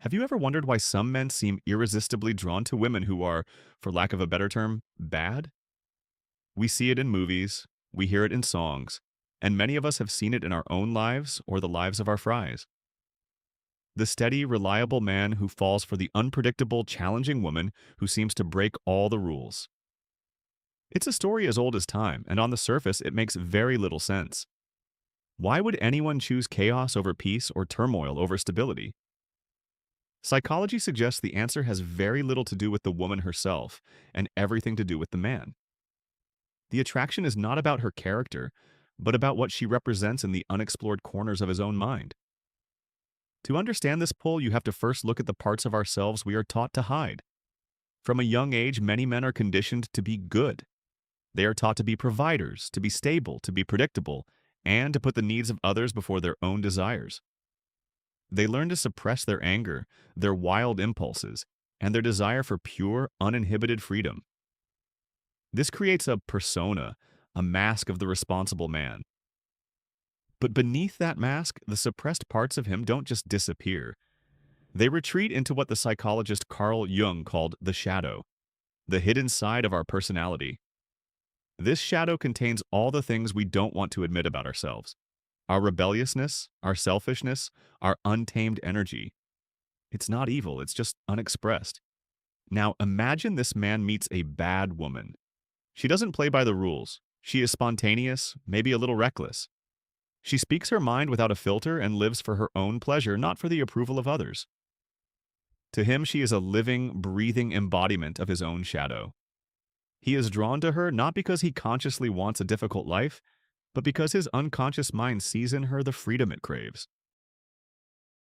Have you ever wondered why some men seem irresistibly drawn to women who are, for lack of a better term, bad? We see it in movies, we hear it in songs, and many of us have seen it in our own lives or the lives of our fries. The steady, reliable man who falls for the unpredictable, challenging woman who seems to break all the rules. It's a story as old as time, and on the surface, it makes very little sense. Why would anyone choose chaos over peace or turmoil over stability? Psychology suggests the answer has very little to do with the woman herself and everything to do with the man. The attraction is not about her character, but about what she represents in the unexplored corners of his own mind. To understand this pull, you have to first look at the parts of ourselves we are taught to hide. From a young age, many men are conditioned to be good. They are taught to be providers, to be stable, to be predictable, and to put the needs of others before their own desires. They learn to suppress their anger, their wild impulses, and their desire for pure, uninhibited freedom. This creates a persona, a mask of the responsible man. But beneath that mask, the suppressed parts of him don't just disappear. They retreat into what the psychologist Carl Jung called the shadow, the hidden side of our personality. This shadow contains all the things we don't want to admit about ourselves. Our rebelliousness, our selfishness, our untamed energy. It's not evil, it's just unexpressed. Now imagine this man meets a bad woman. She doesn't play by the rules. She is spontaneous, maybe a little reckless. She speaks her mind without a filter and lives for her own pleasure, not for the approval of others. To him, she is a living, breathing embodiment of his own shadow. He is drawn to her not because he consciously wants a difficult life, but because his unconscious mind sees in her the freedom it craves.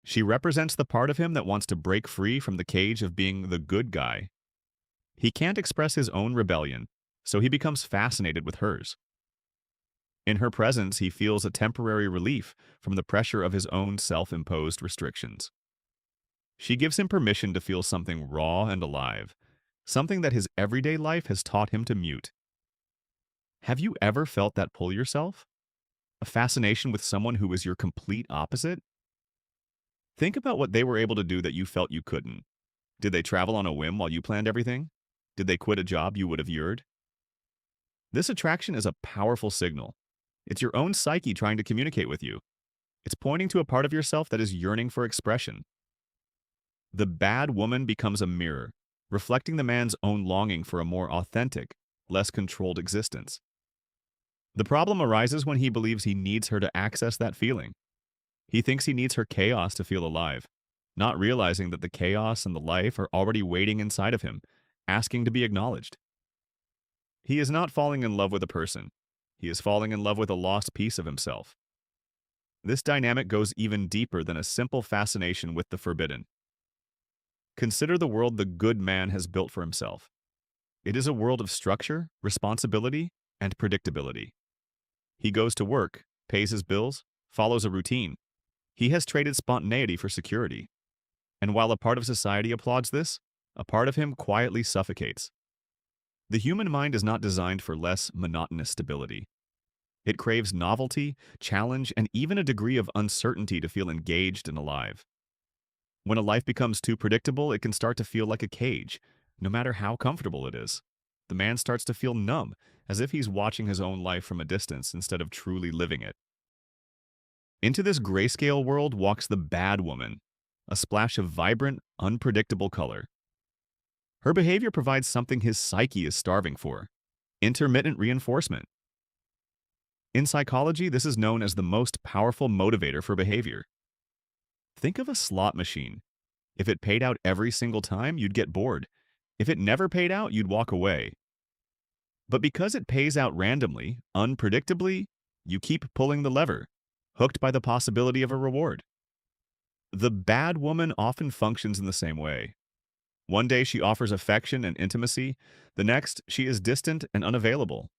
She represents the part of him that wants to break free from the cage of being the good guy. He can't express his own rebellion, so he becomes fascinated with hers. In her presence, he feels a temporary relief from the pressure of his own self-imposed restrictions. She gives him permission to feel something raw and alive, something that his everyday life has taught him to mute. Have you ever felt that pull yourself? A fascination with someone who is your complete opposite? Think about what they were able to do that you felt you couldn't. Did they travel on a whim while you planned everything? Did they quit a job you would have yearned? This attraction is a powerful signal. It's your own psyche trying to communicate with you. It's pointing to a part of yourself that is yearning for expression. The bad woman becomes a mirror, reflecting the man's own longing for a more authentic, less controlled existence. The problem arises when he believes he needs her to access that feeling. He thinks he needs her chaos to feel alive, not realizing that the chaos and the life are already waiting inside of him, asking to be acknowledged. He is not falling in love with a person. He is falling in love with a lost piece of himself. This dynamic goes even deeper than a simple fascination with the forbidden. Consider the world the good man has built for himself. It is a world of structure, responsibility, and predictability. He goes to work, pays his bills, follows a routine. He has traded spontaneity for security. And while a part of society applauds this, a part of him quietly suffocates. The human mind is not designed for less monotonous stability. It craves novelty, challenge, and even a degree of uncertainty to feel engaged and alive. When a life becomes too predictable, it can start to feel like a cage, no matter how comfortable it is. The man starts to feel numb, as if he's watching his own life from a distance instead of truly living it. Into this grayscale world walks the bad woman, a splash of vibrant, unpredictable color. Her behavior provides something his psyche is starving for: intermittent reinforcement. In psychology, this is known as the most powerful motivator for behavior. Think of a slot machine. If it paid out every single time, you'd get bored. If it never paid out, you'd walk away. But because it pays out randomly, unpredictably, you keep pulling the lever, hooked by the possibility of a reward. The bad woman often functions in the same way. One day she offers affection and intimacy, the next she is distant and unavailable.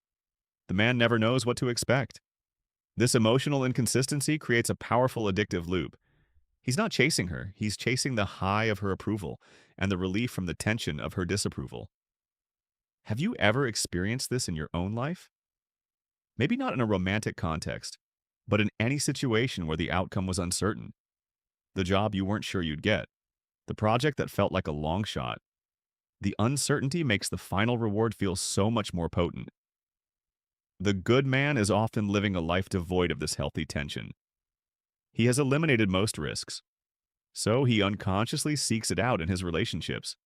The man never knows what to expect. This emotional inconsistency creates a powerful addictive loop. He's not chasing her, he's chasing the high of her approval and the relief from the tension of her disapproval. Have you ever experienced this in your own life? Maybe not in a romantic context, but in any situation where the outcome was uncertain. The job you weren't sure you'd get. the project that felt like a long shot. The uncertainty makes the final reward feel so much more potent. The good man is often living a life devoid of this healthy tension. He has eliminated most risks, so he unconsciously seeks it out in his relationships.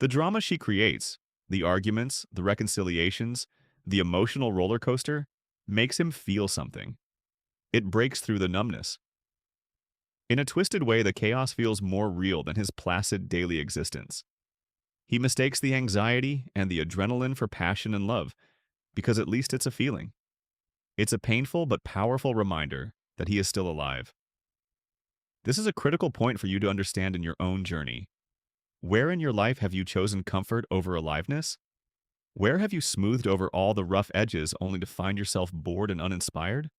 The drama she creates, the arguments, the reconciliations, the emotional roller coaster, makes him feel something. It breaks through the numbness. In a twisted way, the chaos feels more real than his placid daily existence. He mistakes the anxiety and the adrenaline for passion and love, because at least it's a feeling. It's a painful but powerful reminder that he is still alive. This is a critical point for you to understand in your own journey. Where in your life have you chosen comfort over aliveness? Where have you smoothed over all the rough edges only to find yourself bored and uninspired?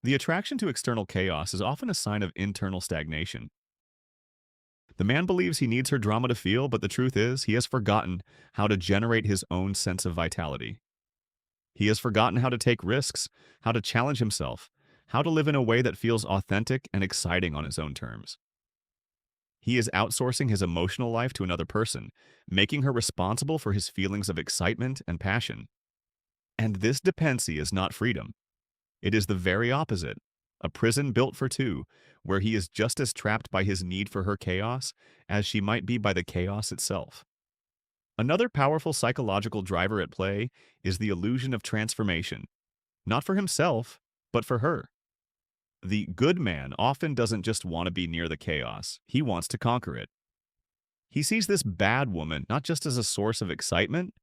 The attraction to external chaos is often a sign of internal stagnation. The man believes he needs her drama to feel, but the truth is, he has forgotten how to generate his own sense of vitality. He has forgotten how to take risks, how to challenge himself, how to live in a way that feels authentic and exciting on his own terms. He is outsourcing his emotional life to another person, making her responsible for his feelings of excitement and passion. And this dependency is not freedom. It is the very opposite, a prison built for two, where he is just as trapped by his need for her chaos as she might be by the chaos itself. Another powerful psychological driver at play is the illusion of transformation, not for himself, but for her. The good man often doesn't just want to be near the chaos, he wants to conquer it. He sees this bad woman not just as a source of excitement,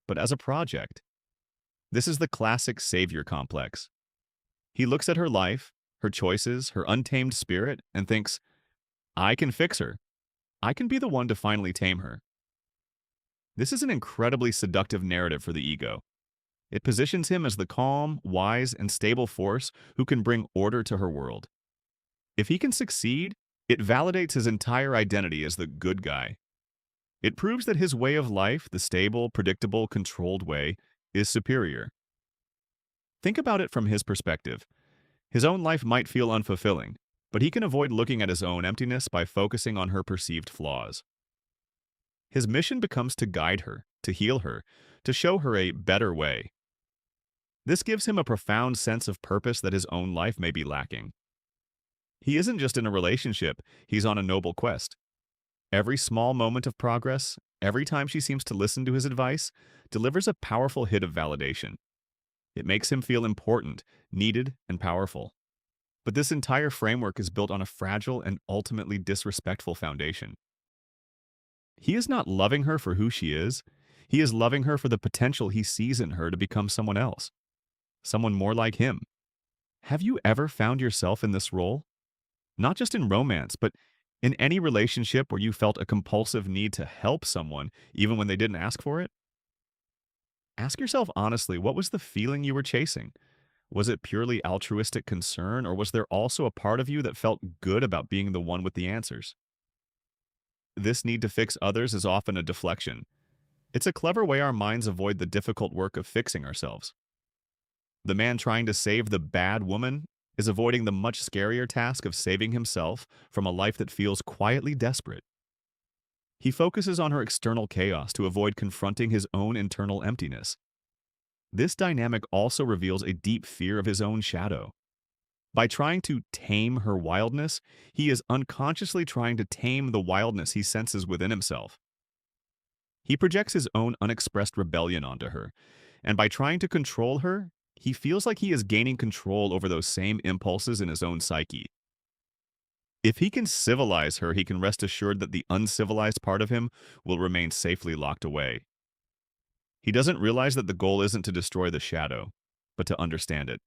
but as a project. This is the classic savior complex. He looks at her life, her choices, her untamed spirit, and thinks, I can fix her. I can be the one to finally tame her. This is an incredibly seductive narrative for the ego. It positions him as the calm, wise, and stable force who can bring order to her world. If he can succeed, it validates his entire identity as the good guy. It proves that his way of life, the stable, predictable, controlled way, is superior. Think about it from his perspective. His own life might feel unfulfilling, but he can avoid looking at his own emptiness by focusing on her perceived flaws. His mission becomes to guide her, to heal her, to show her a better way. This gives him a profound sense of purpose that his own life may be lacking. He isn't just in a relationship, he's on a noble quest. Every small moment of progress, every time she seems to listen to his advice, delivers a powerful hit of validation. It makes him feel important, needed, and powerful. But this entire framework is built on a fragile and ultimately disrespectful foundation. He is not loving her for who she is. He is loving her for the potential he sees in her to become someone else, someone more like him. Have you ever found yourself in this role? Not just in romance, but in any relationship where you felt a compulsive need to help someone even when they didn't ask for it? Ask yourself honestly, what was the feeling you were chasing? Was it purely altruistic concern, or was there also a part of you that felt good about being the one with the answers? This need to fix others is often a deflection. It's a clever way our minds avoid the difficult work of fixing ourselves. The man trying to save the bad woman is avoiding the much scarier task of saving himself from a life that feels quietly desperate. He focuses on her external chaos to avoid confronting his own internal emptiness. This dynamic also reveals a deep fear of his own shadow. By trying to tame her wildness, he is unconsciously trying to tame the wildness he senses within himself. He projects his own unexpressed rebellion onto her, and by trying to control her, he feels like he is gaining control over those same impulses in his own psyche. If he can civilize her, he can rest assured that the uncivilized part of him will remain safely locked away. He doesn't realize that the goal isn't to destroy the shadow, but to understand it.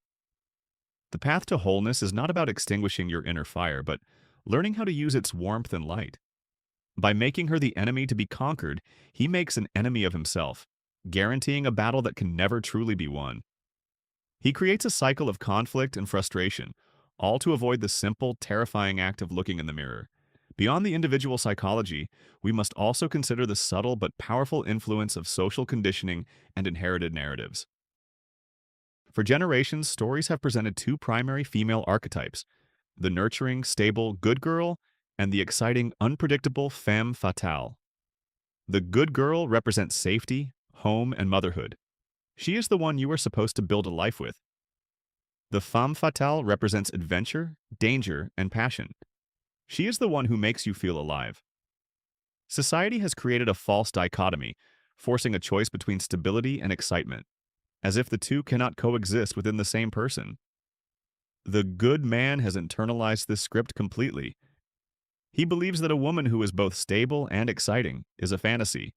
The path to wholeness is not about extinguishing your inner fire, but learning how to use its warmth and light. By making her the enemy to be conquered, he makes an enemy of himself, guaranteeing a battle that can never truly be won. He creates a cycle of conflict and frustration, all to avoid the simple, terrifying act of looking in the mirror. Beyond the individual psychology, we must also consider the subtle but powerful influence of social conditioning and inherited narratives. For generations, stories have presented two primary female archetypes: the nurturing, stable, good girl, and the exciting, unpredictable femme fatale. The good girl represents safety, home, and motherhood. She is the one you are supposed to build a life with. The femme fatale represents adventure, danger, and passion. She is the one who makes you feel alive. Society has created a false dichotomy, forcing a choice between stability and excitement, as if the two cannot coexist within the same person. The good man has internalized this script completely. He believes that a woman who is both stable and exciting is a fantasy.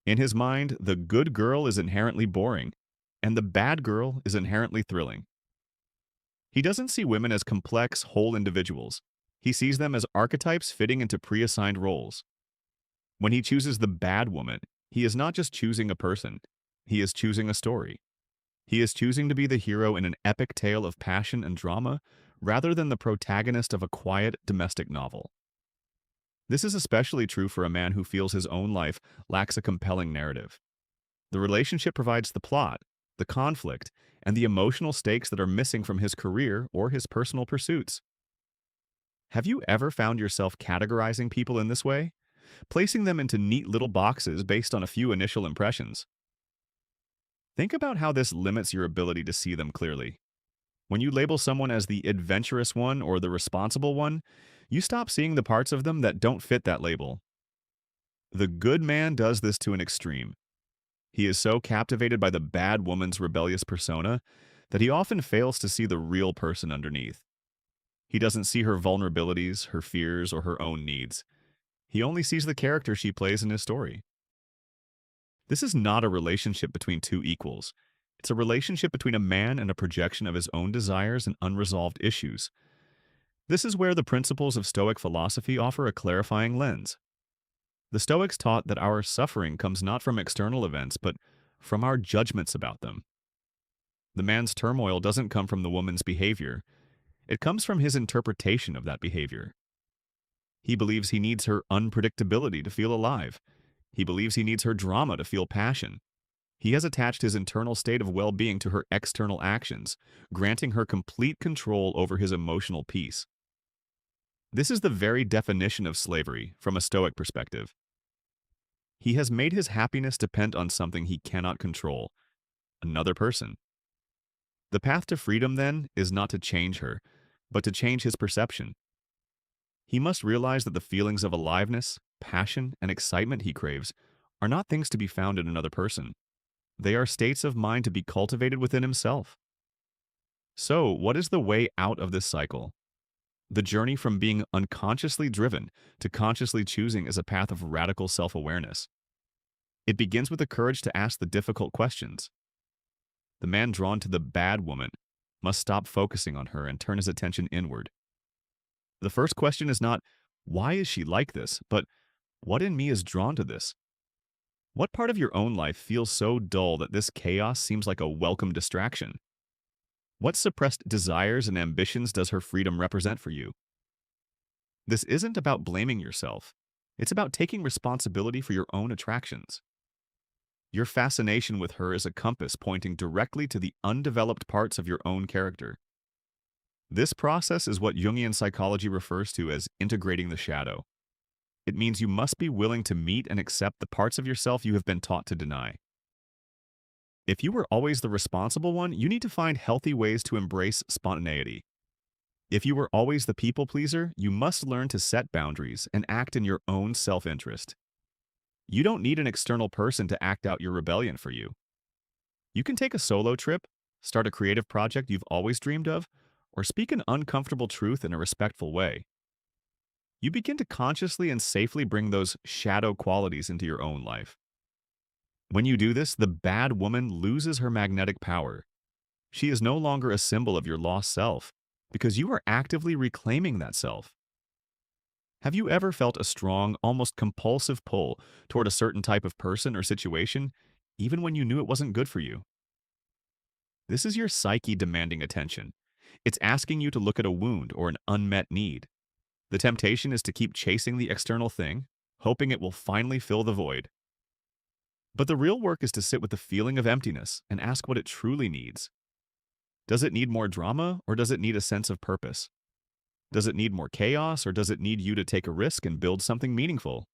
In his mind, the good girl is inherently boring, and the bad girl is inherently thrilling. He doesn't see women as complex, whole individuals. He sees them as archetypes fitting into pre-assigned roles. When he chooses the bad woman, he is not just choosing a person, he is choosing a story. He is choosing to be the hero in an epic tale of passion and drama, rather than the protagonist of a quiet, domestic novel. This is especially true for a man who feels his own life lacks a compelling narrative. The relationship provides the plot, the conflict, and the emotional stakes that are missing from his career or his personal pursuits. Have you ever found yourself categorizing people in this way? Placing them into neat little boxes based on a few initial impressions? Think about how this limits your ability to see them clearly. When you label someone as the adventurous one or the responsible one, you stop seeing the parts of them that don't fit that label. The good man does this to an extreme. He is so captivated by the bad woman's rebellious persona that he often fails to see the real person underneath. He doesn't see her vulnerabilities, her fears, or her own needs. He only sees the character she plays in his story. This is not a relationship between two equals. It's a relationship between a man and a projection of his own desires and unresolved issues. This is where the principles of Stoic philosophy offer a clarifying lens. The Stoics taught that our suffering comes not from external events, but from our judgments about them. The man's turmoil doesn't come from the woman's behavior. It comes from his interpretation of that behavior. He believes he needs her unpredictability to feel alive. He believes he needs her drama to feel passion. He has attached his internal state of well-being to her external actions, granting her complete control over his emotional peace. This is the very definition of slavery from a Stoic perspective. He has made his happiness depend on something he cannot control, another person. The path to freedom, then, is not to change her, but to change his perception. He must realize that the feelings of aliveness, passion, and excitement he craves are not things to be found in another person. They are states of mind to be cultivated within himself. So, what is the way out of this cycle? The journey from being unconsciously driven to consciously choosing is a path of radical self-awareness. It begins with the courage to ask the difficult questions. The man drawn to the bad woman must stop focusing on her and turn his attention inward. The first question is not, why is she like this, but what in me is drawn to this? What part of your own life feels so dull that this chaos seems like a welcome distraction? What suppressed desires and ambitions does her freedom represent for you? This isn't about blaming yourself. It's about taking responsibility for your own attractions. Your fascination with her is a compass pointing directly to the undeveloped parts of your own character. This process is what Jungian psychology refers to as integrating the shadow. It means you must be willing to meet and accept the parts of yourself you have been taught to deny. If you were always the responsible one, you need to find healthy ways to embrace spontaneity. If you were always the people pleaser, you must learn to set boundaries and act in your own self-interest. You don't need an external person to act out your rebellion for you. You can take a solo trip, start a creative project you've always dreamed of, or speak an uncomfortable truth in a respectful way. You begin to consciously and safely bring those shadow qualities into your own life. When you do this, the bad woman loses her magnetic power. She is no longer a symbol of your lost self, because you are actively reclaiming that self. Have you ever felt a strong, almost compulsive pull toward a certain type of person or situation, even when you knew it wasn't good for you? This is your psyche demanding attention. It's asking you to look at a wound or an unmet need. The temptation is to keep chasing the external thing, hoping it will finally fill the void. But the real work is to sit with the feeling of emptiness and ask what it truly needs. Does it need more drama, or does it need a sense of purpose? Does it need more chaos, or does it need you to take a risk and build something meaningful?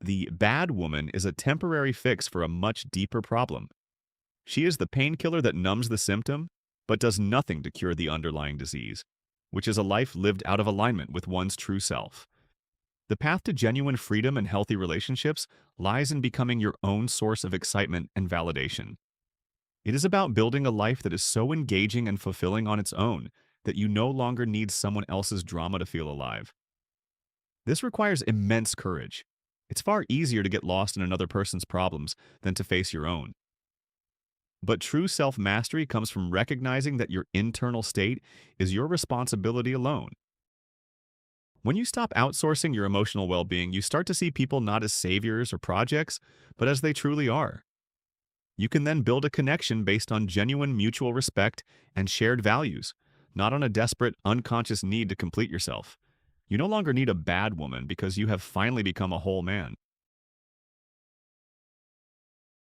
The bad woman is a temporary fix for a much deeper problem. She is the painkiller that numbs the symptom, but does nothing to cure the underlying disease, which is a life lived out of alignment with one's true self. The path to genuine freedom and healthy relationships lies in becoming your own source of excitement and validation. It is about building a life that is so engaging and fulfilling on its own that you no longer need someone else's drama to feel alive. This requires immense courage. It's far easier to get lost in another person's problems than to face your own. But true self-mastery comes from recognizing that your internal state is your responsibility alone. When you stop outsourcing your emotional well-being, you start to see people not as saviors or projects, but as they truly are. You can then build a connection based on genuine mutual respect and shared values, not on a desperate, unconscious need to complete yourself. You no longer need a bad woman because you have finally become a whole man.